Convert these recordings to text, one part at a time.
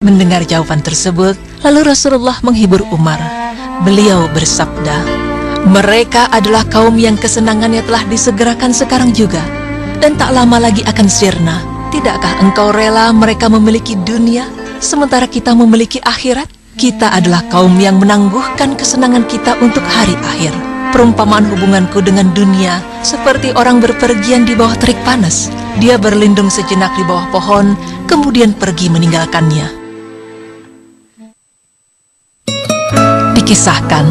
Mendengar jawaban tersebut, lalu Rasulullah menghibur Umar. Beliau bersabda, "Mereka adalah kaum yang kesenangannya telah disegerakan sekarang juga, dan tak lama lagi akan sirna. Tidakkah engkau rela mereka memiliki dunia, sementara kita memiliki akhirat? Kita adalah kaum yang menangguhkan kesenangan kita untuk hari akhir. Perumpamaan hubunganku dengan dunia seperti orang berpergian di bawah terik panas. Dia berlindung sejenak di bawah pohon, kemudian pergi meninggalkannya." Dikisahkan,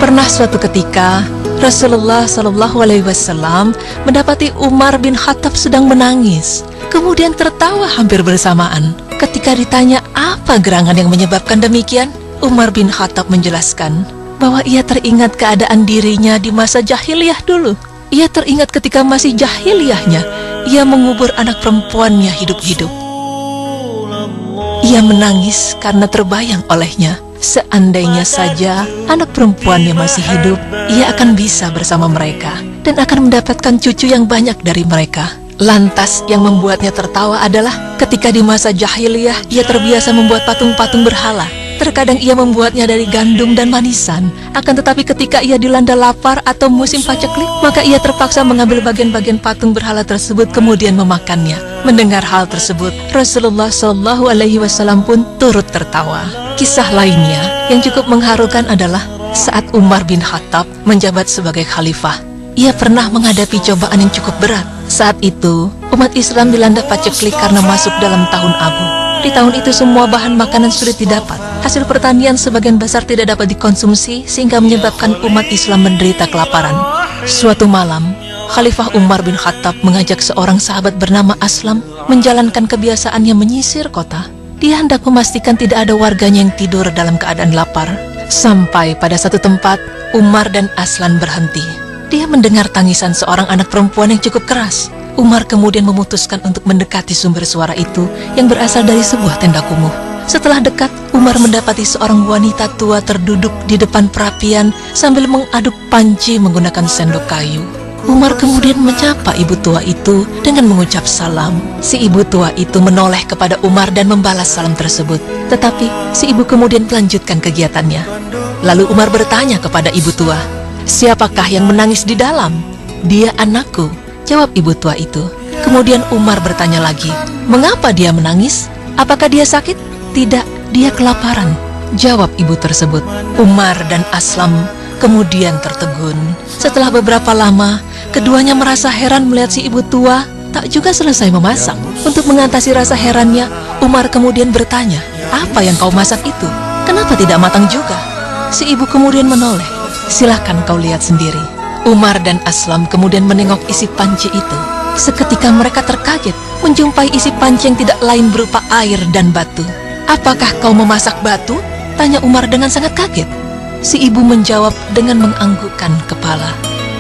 pernah suatu ketika Rasulullah SAW mendapati Umar bin Khattab sedang menangis, kemudian tertawa hampir bersamaan. Ketika ditanya apa gerangan yang menyebabkan demikian, Umar bin Khattab menjelaskan bahwa ia teringat keadaan dirinya di masa jahiliyah dulu. Ia teringat ketika masih jahiliyahnya, ia mengubur anak perempuannya hidup-hidup. Ia menangis karena terbayang olehnya, seandainya saja anak perempuannya masih hidup, ia akan bisa bersama mereka dan akan mendapatkan cucu yang banyak dari mereka. Lantas yang membuatnya tertawa adalah ketika di masa jahiliyah ia terbiasa membuat patung-patung berhala. Terkadang ia membuatnya dari gandum dan manisan. Akan tetapi ketika ia dilanda lapar atau musim paceklik, maka ia terpaksa mengambil bagian-bagian patung berhala tersebut kemudian memakannya. Mendengar hal tersebut, Rasulullah SAW pun turut tertawa. Kisah lainnya yang cukup mengharukan adalah saat Umar bin Khattab menjabat sebagai khalifah. Ia pernah menghadapi cobaan yang cukup berat. Saat itu, umat Islam dilanda paceklik karena masuk dalam tahun Abu. Di tahun itu semua bahan makanan sulit didapat. Hasil pertanian sebagian besar tidak dapat dikonsumsi sehingga menyebabkan umat Islam menderita kelaparan. Suatu malam, Khalifah Umar bin Khattab mengajak seorang sahabat bernama Aslam menjalankan kebiasaannya menyisir kota. Dia hendak memastikan tidak ada warganya yang tidur dalam keadaan lapar. Sampai pada satu tempat, Umar dan Aslan berhenti. Dia mendengar tangisan seorang anak perempuan yang cukup keras. Umar kemudian memutuskan untuk mendekati sumber suara itu yang berasal dari sebuah tenda kumuh. Setelah dekat, Umar mendapati seorang wanita tua terduduk di depan perapian sambil mengaduk panci menggunakan sendok kayu. Umar kemudian menyapa ibu tua itu dengan mengucap salam. Si ibu tua itu menoleh kepada Umar dan membalas salam tersebut. Tetapi si ibu kemudian melanjutkan kegiatannya. Lalu Umar bertanya kepada ibu tua, "Siapakah yang menangis di dalam?" "Dia anakku," jawab ibu tua itu. Kemudian Umar bertanya lagi, "Mengapa dia menangis? Apakah dia sakit?" "Tidak, dia kelaparan," jawab ibu tersebut. Umar dan Aslam kemudian tertegun. Setelah beberapa lama, keduanya merasa heran melihat si ibu tua tak juga selesai memasak. Untuk mengatasi rasa herannya, Umar kemudian bertanya, "Apa yang kau masak itu? Kenapa tidak matang juga?" Si ibu kemudian menoleh, "Silahkan kau lihat sendiri." Umar dan Aslam kemudian menengok isi panci itu. Seketika mereka terkaget menjumpai isi panci yang tidak lain berupa air dan batu. "Apakah kau memasak batu?" tanya Umar dengan sangat kaget. Si ibu menjawab dengan menganggukkan kepala.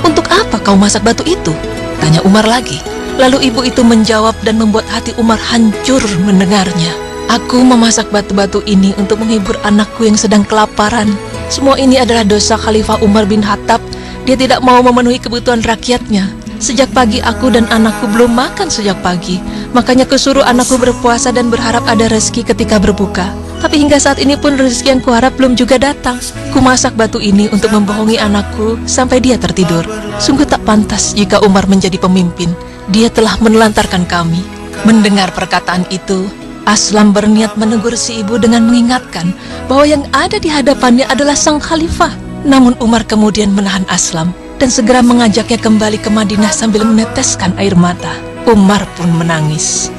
"Untuk apa kau masak batu itu?" tanya Umar lagi. Lalu ibu itu menjawab dan membuat hati Umar hancur mendengarnya. "Aku memasak batu-batu ini untuk menghibur anakku yang sedang kelaparan. Semua ini adalah dosa Khalifah Umar bin Khattab. Dia tidak mau memenuhi kebutuhan rakyatnya. Sejak pagi aku dan anakku belum makan sejak pagi. Makanya kusuruh anakku berpuasa dan berharap ada rezeki ketika berbuka. Tapi hingga saat ini pun rezeki yang kuharap belum juga datang. Kumasak batu ini untuk membohongi anakku sampai dia tertidur. Sungguh tak pantas jika Umar menjadi pemimpin. Dia telah menelantarkan kami." Mendengar perkataan itu, Aslam berniat menegur si ibu dengan mengingatkan bahwa yang ada di hadapannya adalah sang khalifah. Namun Umar kemudian menahan Aslam dan segera mengajaknya kembali ke Madinah sambil meneteskan air mata. Umar pun menangis.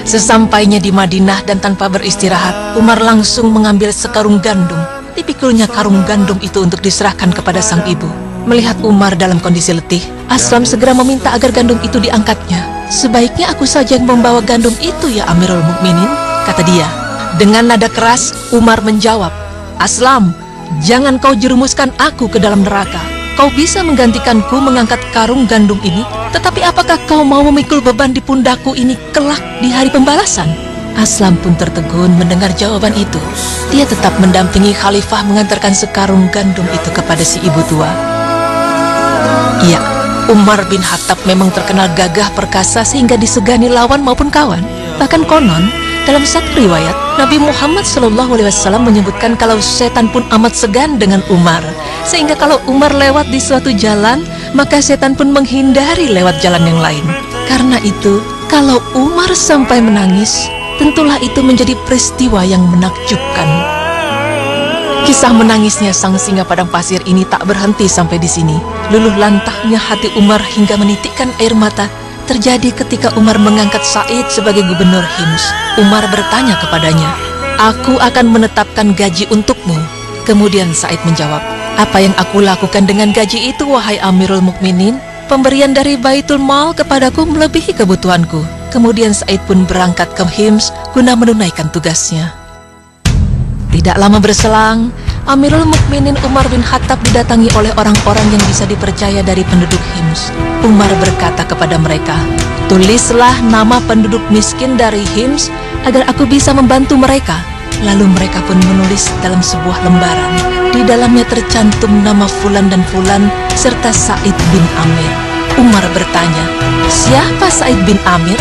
Sesampainya di Madinah dan tanpa beristirahat, Umar langsung mengambil sekarung gandum. Dipikulnya karung gandum itu untuk diserahkan kepada sang ibu. Melihat Umar dalam kondisi letih, Aslam segera meminta agar gandum itu diangkatnya. "Sebaiknya aku saja yang membawa gandum itu ya Amirul Mukminin," kata dia. Dengan nada keras, Umar menjawab, "Aslam, jangan kau jerumuskan aku ke dalam neraka. Kau bisa menggantikanku mengangkat karung gandum ini, tetapi apakah kau mau memikul beban di pundakku ini kelak di hari pembalasan?" Aslam pun tertegun mendengar jawaban itu. Dia tetap mendampingi khalifah mengantarkan sekarung gandum itu kepada si ibu tua. Ya, Umar bin Khattab memang terkenal gagah perkasa sehingga disegani lawan maupun kawan. Bahkan konon, Dalam satu riwayat, Nabi Muhammad SAW menyebutkan kalau setan pun amat segan dengan Umar, sehingga kalau Umar lewat di suatu jalan, maka setan pun menghindari lewat jalan yang lain. Karena itu, kalau Umar sampai menangis, tentulah itu menjadi peristiwa yang menakjubkan. Kisah menangisnya sang singa padang pasir ini tak berhenti sampai di sini. Luluh lantahnya hati Umar hingga menitikkan air mata terjadi ketika Umar mengangkat Sa'id sebagai gubernur Hims. Umar bertanya kepadanya, "Aku akan menetapkan gaji untukmu." Kemudian Sa'id menjawab, "Apa yang aku lakukan dengan gaji itu, wahai Amirul Mukminin? Pemberian dari Baitul Mal kepadaku melebihi kebutuhanku." Kemudian Sa'id pun berangkat ke Hims guna menunaikan tugasnya. Tidak lama berselang, Amirul Mukminin Umar bin Khattab didatangi oleh orang-orang yang bisa dipercaya dari penduduk Hims. Umar berkata kepada mereka, "Tulislah nama penduduk miskin dari Hims agar aku bisa membantu mereka." Lalu mereka pun menulis dalam sebuah lembaran. Di dalamnya tercantum nama Fulan dan Fulan serta Sa'id bin Amir. Umar bertanya, "Siapa Sa'id bin Amir?"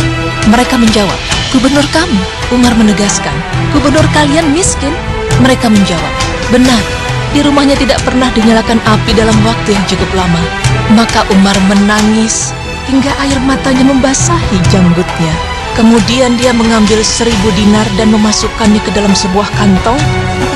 Mereka menjawab, "Gubernur kami." Umar menegaskan, "Gubernur kalian miskin?" Mereka menjawab, "Benar, di rumahnya tidak pernah dinyalakan api dalam waktu yang cukup lama." Maka Umar menangis hingga air matanya membasahi janggutnya. Kemudian dia mengambil 1000 dinar dan memasukkannya ke dalam sebuah kantong.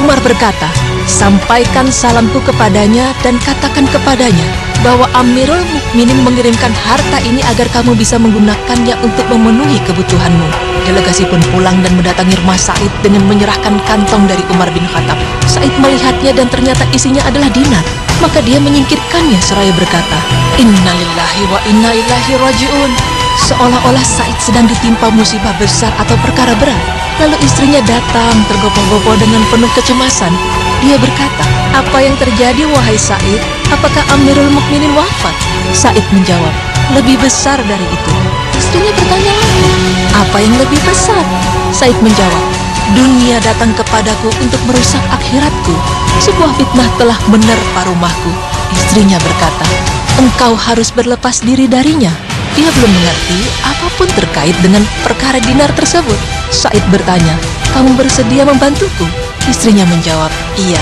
Umar berkata, "Sampaikan salamku kepadanya dan katakan kepadanya bahwa Amirul Mukminin mengirimkan harta ini agar kamu bisa menggunakannya untuk memenuhi kebutuhanmu." Delegasi pun pulang dan mendatangi rumah Sa'id dengan menyerahkan kantong dari Umar bin Khattab. Sa'id melihatnya dan ternyata isinya adalah dinar. Maka dia menyingkirkannya seraya berkata, "Innalillahi wa inna ilaihi raji'un." Seolah-olah Sa'id sedang ditimpa musibah besar atau perkara berat. Lalu istrinya datang tergopoh-gopoh dengan penuh kecemasan. Dia berkata, "Apa yang terjadi, wahai Sa'id? Apakah Amirul Mukminin wafat?" Sa'id menjawab, "Lebih besar dari itu." Istrinya bertanya lagi, "Apa yang lebih besar?" Sa'id menjawab, "Dunia datang kepadaku untuk merusak akhiratku. Sebuah fitnah telah menerpa rumahku." Istrinya berkata, "Engkau harus berlepas diri darinya." Dia belum mengerti apapun terkait dengan perkara dinar tersebut. Sa'id bertanya, "Kamu bersedia membantuku?" Istrinya menjawab, "Iya."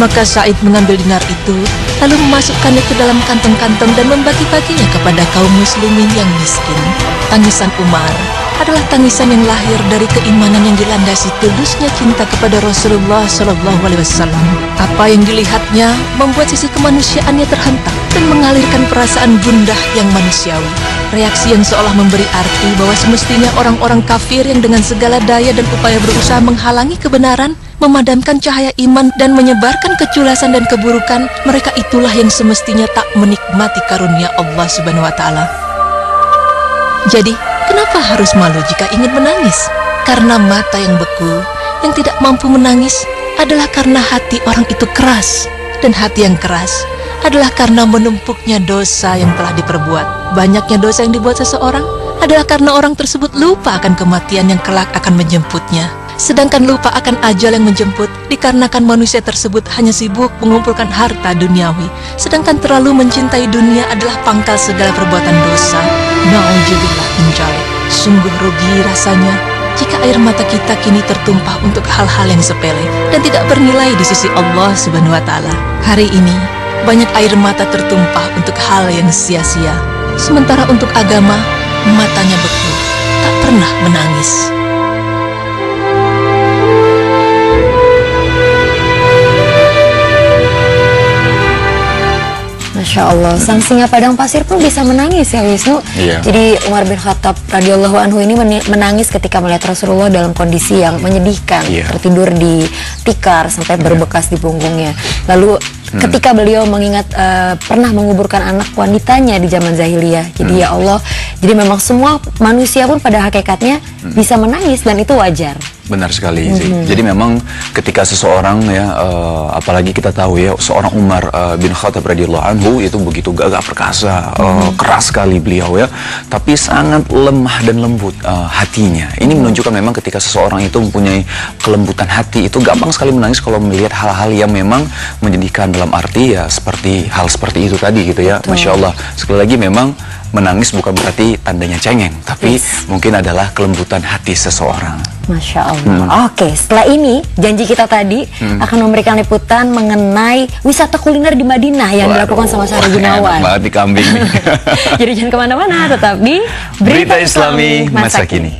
Maka Sa'id mengambil dinar itu, lalu memasukkannya ke dalam kantong-kantong dan membagi-baginya kepada kaum muslimin yang miskin. Tangisan Umar adalah tangisan yang lahir dari keimanan yang dilandasi tulusnya cinta kepada Rasulullah SAW. Apa yang dilihatnya membuat sisi kemanusiaannya terhentak dan mengalirkan perasaan gundah yang manusiawi. Reaksi yang seolah memberi arti bahwa semestinya orang-orang kafir yang dengan segala daya dan upaya berusaha menghalangi kebenaran, memadamkan cahaya iman dan menyebarkan keculasan dan keburukan, mereka itulah yang semestinya tak menikmati karunia Allah Subhanahu wa Ta'ala. Jadi, kenapa harus malu jika ingin menangis? Karena mata yang beku, yang tidak mampu menangis, adalah karena hati orang itu keras. Dan hati yang keras adalah karena menumpuknya dosa yang telah diperbuat. Banyaknya dosa yang dibuat seseorang adalah karena orang tersebut lupa akan kematian yang kelak akan menjemputnya. Sedangkan lupa akan ajal yang menjemput dikarenakan manusia tersebut hanya sibuk mengumpulkan harta duniawi. Sedangkan terlalu mencintai dunia adalah pangkal segala perbuatan dosa. Na'udzubillah min dzalik. Sungguh rugi rasanya jika air mata kita kini tertumpah untuk hal-hal yang sepele dan tidak bernilai di sisi Allah Subhanahu wa Ta'ala. Hari ini banyak air mata tertumpah untuk hal yang sia-sia. Sementara untuk agama, matanya beku, tak pernah menangis. Masya Allah, sang singa padang pasir pun bisa menangis ya Wisnu. Iya. Jadi Umar bin Khattab radhiyallahu anhu ini menangis ketika melihat Rasulullah dalam kondisi yang menyedihkan, Iya. tertidur di tikar sampai berbekas di punggungnya. Lalu ketika beliau mengingat pernah menguburkan anak wanitanya di zaman jahiliyah. Jadi ya Allah, jadi memang semua manusia pun pada hakikatnya bisa menangis dan itu wajar. Benar sekali sih. Jadi memang ketika seseorang ya, apalagi kita tahu ya, seorang Umar bin Khattab radhiyallahu anhu itu begitu gagah perkasa, keras sekali beliau ya, tapi sangat lemah dan lembut hatinya. Ini menunjukkan memang ketika seseorang itu mempunyai kelembutan hati, itu gampang sekali menangis kalau melihat hal-hal yang memang menyedihkan, dalam arti ya seperti hal seperti itu tadi gitu ya. Betul. Masya Allah. Sekali lagi memang menangis bukan berarti tandanya cengeng, tapi mungkin adalah kelembutan hati seseorang. Masya Allah. Oke, setelah ini janji kita tadi akan memberikan liputan mengenai wisata kuliner di Madinah yang dilakukan sama Syahri Gunawan. Enak banget di kambing nih. Jadi jangan kemana-mana, tetap di Berita Islami Masa Kini.